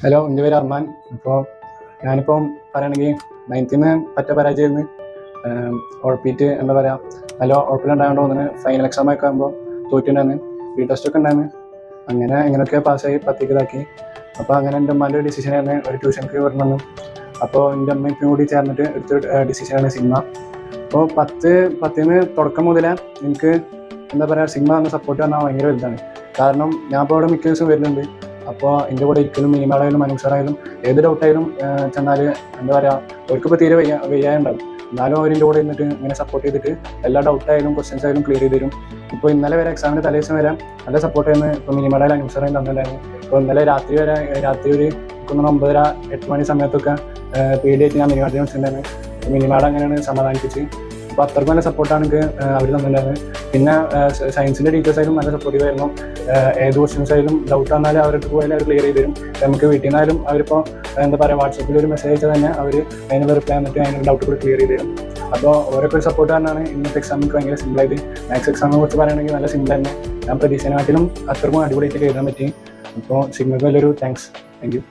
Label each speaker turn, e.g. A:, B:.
A: Hello, എൻ്റെ പേര് അർമാൻ. അപ്പോൾ ഞാനിപ്പം പറയുകയാണെങ്കിൽ 9th പറ്റ പരാജയമായിരുന്നു. ഉഴപ്പിയിട്ട് എന്താ പറയുക, നല്ല ഉഴപ്പിലുണ്ടായതുകൊണ്ട് തോന്നുന്നു. ഫൈനൽ എക്സാം ഒക്കെ ആകുമ്പോൾ തോറ്റുണ്ടായിരുന്നു. റീ ടെസ്റ്റൊക്കെ ഉണ്ടായിരുന്നു. അങ്ങനെ എങ്ങനെയൊക്കെ പാസ്സായി 10th അപ്പോൾ അങ്ങനെ എൻ്റെ അമ്മേൻ്റെ ഒരു ഡിസിഷനായിരുന്നു ഒരു ട്യൂഷൻക്ക് വരണമെന്ന്. അപ്പോൾ എൻ്റെ അമ്മയും കൂടി ചേർന്നിട്ട് എടുത്തൊരു ഡിസിഷനാണ് സിഗ്മ. അപ്പോൾ 10th തുടക്കം മുതലേ എനിക്ക് എന്താ പറയുക, സിഗ്മ എന്ന സപ്പോർട്ട് പറഞ്ഞാൽ ഭയങ്കര വലുതാണ്. കാരണം ഞാൻ ഇപ്പോൾ ഇവിടെ മിക്ക ദിവസം വരുന്നുണ്ട്. അപ്പോൾ എൻ്റെ കൂടെ ഇരിക്കലും മിനിമാളായാലും മനൂഷറായാലും ഏത് ഡൗട്ടായാലും ചെന്നാൽ എന്താ പറയുക, അവർക്കിപ്പോൾ തീരെ വയ്യാണ്ടാവും. എന്നാലും അവരിൻ്റെ കൂടെ ഇരുന്നിട്ട് ഇങ്ങനെ സപ്പോർട്ട് ചെയ്തിട്ട് എല്ലാ ഡൗട്ടായാലും ക്വസ്റ്റ്യൻസ് ആയാലും ക്ലിയർ ചെയ്ത് തരും. ഇപ്പോൾ ഇന്നലെ വരെ എക്സാമിന് തലേദിവസം വരെ നല്ല സപ്പോർട്ട് ചെയ്യുന്നത് ഇപ്പോൾ മിനിമാളായാലും അനുസറായാലും തന്നിട്ടുണ്ടായിരുന്നു. ഇപ്പോൾ ഇന്നലെ രാത്രി ഒരു 9:30-8 മണി സമയത്തൊക്കെ പേടിയായിട്ട് ഞാൻ മിനിമാട്ടിനെ വിളിച്ചിട്ടുണ്ടായിരുന്നു. മിനിമാട് അങ്ങനെയാണ് സമാധാനിപ്പിച്ച്. അപ്പോൾ അത്രയ്ക്ക് നല്ല സപ്പോർട്ടാണ് എനിക്ക് അവർ തന്നിട്ടുണ്ടായിരുന്നത്. പിന്നെ സയൻസിൻ്റെ ടീച്ചേഴ്സായാലും നല്ല സപ്പോർട്ടീവായിരുന്നു. ഏത് ക്വസ്റ്റ്യൻസ് ആയാലും ഡൗട്ട് വന്നാലും അവരുടെ പോയാലും അവർ ക്ലിയർ ചെയ്ത് തരും. നമുക്ക് വീട്ടിൽ നിന്നായാലും അവരിപ്പോൾ എന്താ പറയുക, വാട്സപ്പിൽ ഒരു മെസ്സേജ് അയച്ചാൽ തന്നെ അവർ അതിനുള്ള റിപ്ലൈ വന്നിട്ട് അതിനുള്ള ഡൗട്ട് കൂടി ക്ലിയർ ചെയ്ത് തരും. അപ്പോൾ ഓരോക്കെ ഒരു സപ്പോർട്ട് കാരണമാണ് ഇന്നത്തെ എക്സാം എനിക്ക് ഭയങ്കര സിമ്പിളായിട്ട്. മാത്സ് എക്സാമിനെ കുറിച്ച് പറയുകയാണെങ്കിൽ നല്ല സിമ്പിൾ തന്നെ. ഞാൻ പ്രതീക്ഷനാട്ടിലും അത്രക്കും അടിപൊളിയായിട്ട് എഴുതാൻ പറ്റി. അപ്പോൾ സിഗ്മയ്ക്ക് വലിയൊരു താങ്ക്സ്. Thank you.